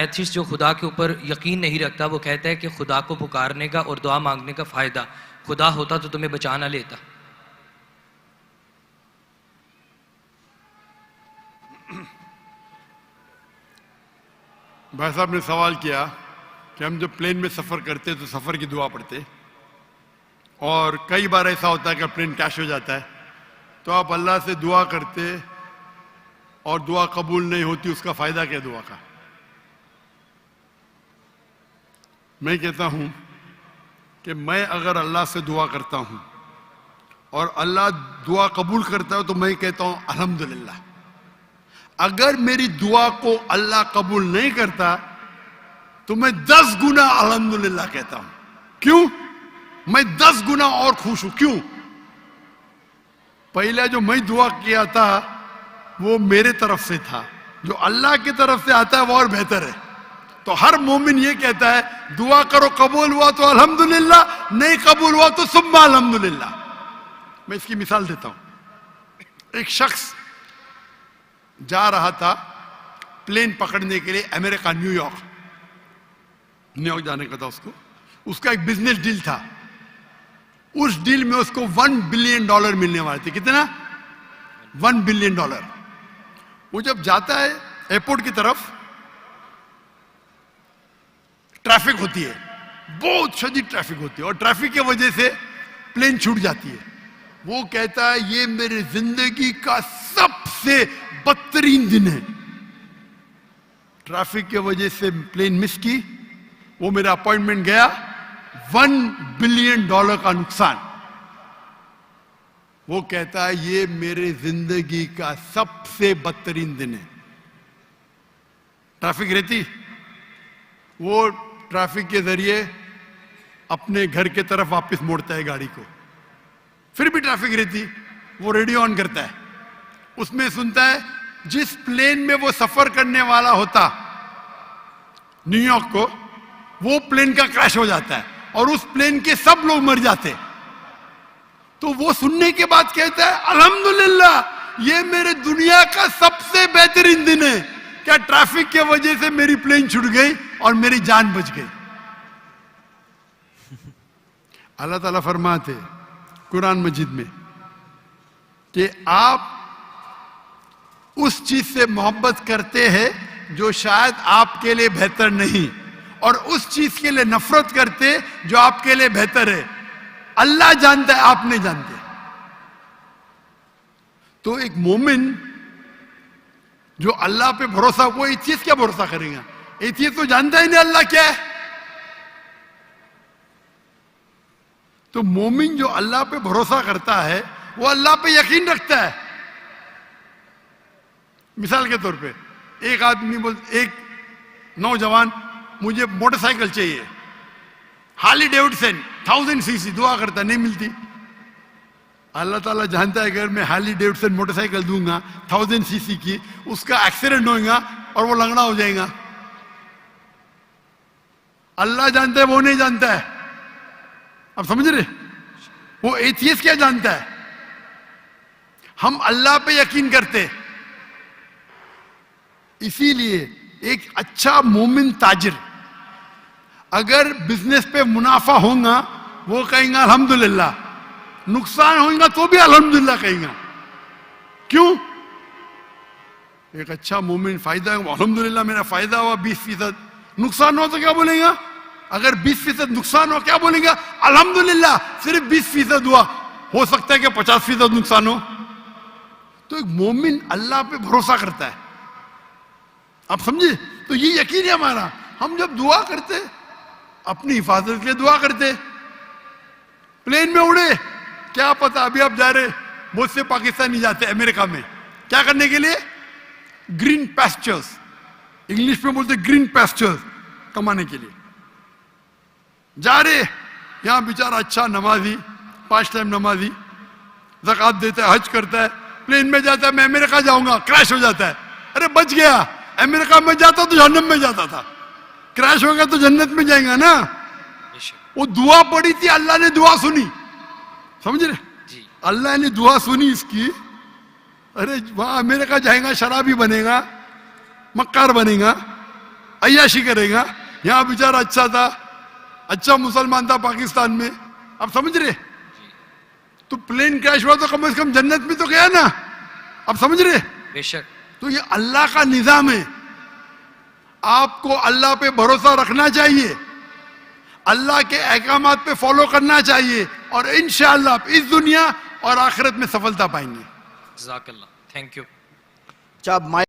Atheist जो खुदा के ऊपर यकीन नहीं रखता, वो कहता है कि खुदा को पुकारने का और दुआ मांगने का फ़ायदा, खुदा होता तो तुम्हें बचा ना लेता। भाई साहब ने सवाल किया कि हम जब प्लेन में सफ़र करते तो सफ़र की दुआ पढ़ते, और कई बार ऐसा होता है कि प्लेन क्रैश हो जाता है, तो आप अल्लाह से दुआ करते और दुआ कबूल नहीं होती, उसका फ़ायदा क्या दुआ का? मैं कहता हूं कि मैं अगर अल्लाह से दुआ करता हूं और अल्लाह दुआ कबूल करता है तो मैं कहता हूं अल्हम्दुलिल्लाह। अगर मेरी दुआ को अल्लाह कबूल नहीं करता तो मैं 10 गुना अल्हम्दुलिल्लाह कहता हूं। क्यों? मैं 10 गुना और खुश हूं। क्यों? पहले जो मैं दुआ किया था वो मेरे तरफ से था, जो अल्लाह की तरफ से आता है वो और बेहतर है। तो हर मोमिन ये कहता है दुआ करो, कबूल हुआ तो अल्हम्दुलिल्लाह, नहीं कबूल हुआ तो सुम्मा अल्हम्दुलिल्लाह। मैं इसकी मिसाल देता हूं। एक शख्स जा रहा था प्लेन पकड़ने के लिए अमेरिका, न्यूयॉर्क जाने का था उसको। उसका एक बिजनेस डील था, उस डील में उसको $1 बिलियन मिलने वाले थे। कितना? $1 बिलियन। वो जब जाता है एयरपोर्ट की तरफ, ट्रैफिक होती है, बहुत शदीद ट्रैफिक होती है, और ट्रैफिक की वजह से प्लेन छूट जाती है। वो कहता है ये मेरी जिंदगी का सबसे बदतरीन दिन है। ट्रैफिक की वजह से प्लेन मिस की, वो मेरा अपॉइंटमेंट गया, $1 बिलियन का नुकसान। वो कहता है ये मेरे जिंदगी का सबसे बदतरीन दिन है। ट्रैफिक रहती, वो ट्रैफिक के जरिए अपने घर के तरफ वापस मोड़ता है गाड़ी को। फिर भी ट्रैफिक रहती, वो रेडियो ऑन करता है, उसमें सुनता है जिस प्लेन में वो सफर करने वाला होता न्यूयॉर्क को, वो प्लेन का क्रैश हो जाता है और उस प्लेन के सब लोग मर जाते। तो वो सुनने के बाद कहता है अल्हम्दुलिल्लाह, ये मेरे दुनिया का सबसे बेहतरीन दिन है। क्या ट्रैफिक की वजह से मेरी प्लेन छूट गई और मेरी जान बच गई। अल्लाह ताला फरमाते कुरान मजीद में कि आप उस चीज से मोहब्बत करते हैं जो शायद आपके लिए बेहतर नहीं, और उस चीज के लिए नफरत करते जो आपके लिए बेहतर है। अल्लाह जानता है, आप नहीं जानते। तो एक मोमिन जो अल्लाह पे भरोसा, वो एथियस्ट क्या भरोसा करेगा? एथियस्ट तो जानता ही नहीं अल्लाह क्या है। तो मोमिन जो अल्लाह पे भरोसा करता है वो अल्लाह पे यकीन रखता है। मिसाल के तौर पे एक आदमी एक नौजवान, मुझे मोटरसाइकिल चाहिए, हार्ली डेविडसन 1000 सीसी, दुआ करता नहीं मिलती। अल्लाह ताला जानता है अगर मैं हार्ली डेविडसन मोटरसाइकिल दूंगा 1000 सीसी की, उसका एक्सीडेंट होगा और वो लंगड़ा हो जाएगा। अल्लाह जानता है, वो नहीं जानता है। अब समझ रहे? वो एथियस्ट क्या जानता है? हम अल्लाह पे यकीन करते। इसीलिए एक अच्छा मोमिन ताजिर अगर बिजनेस पे मुनाफा होगा वो कहेगा अल्हम्दुलिल्लाह, नुकसान होगा तो भी अल्हम्दुलिल्लाह कहेगा। क्यों? एक अच्छा मोमिन फायदा, अल्हम्दुलिल्लाह मेरा फायदा हुआ 20%, नुकसान हो तो क्या बोलेगा? अगर 20% नुकसान हो क्या बोलेगा? अल्हम्दुलिल्लाह सिर्फ 20% हुआ, हो सकता है कि 50% नुकसान हो। तो एक मोमिन अल्लाह पे भरोसा करता है। आप समझे? तो ये यकीन है हमारा। हम जब दुआ करते अपनी हिफाजत के लिए दुआ करते। प्लेन में उड़े, क्या पता अभी आप जा रहे, मुझसे पाकिस्तानी जाते अमेरिका में, क्या करने के लिए? ग्रीन पैस्चर्स, इंग्लिश में बोलते ग्रीन पैस्चर्स कमाने के लिए जा रहे। यहां बेचारा अच्छा नमाजी, 5 टाइम नमाजी, ज़कात देता है, हज करता है, प्लेन में जाता है मैं अमेरिका जाऊंगा, क्रैश हो जाता है। अरे बच गया, अमेरिका में जाता तो जहन्नम में जाता था, क्रैश हो गया तो जन्नत में जाएगा ना। वो दुआ पड़ी थी, अल्लाह ने दुआ सुनी। समझ रहे? अल्लाह ने दुआ सुनी इसकी। अरे वहां अमेरिका जाएगा, शराबी बनेगा, मक्कार बनेगा, अय्याशी करेगा। यहाँ बेचारा अच्छा था, अच्छा मुसलमान था पाकिस्तान में, आप समझ रहे? तो प्लेन क्रैश हुआ तो कम से कम जन्नत में तो गया ना, आप समझ रहे? बेशक। तो ये अल्लाह का निजाम है। आपको अल्लाह पे भरोसा रखना चाहिए, अल्लाह के अहकामात पे फॉलो करना चाहिए, और इंशाअल्लाह आप इस दुनिया और आखिरत में सफलता पाएंगे। जज़ाकल्लाह, थैंक यू। अच्छा,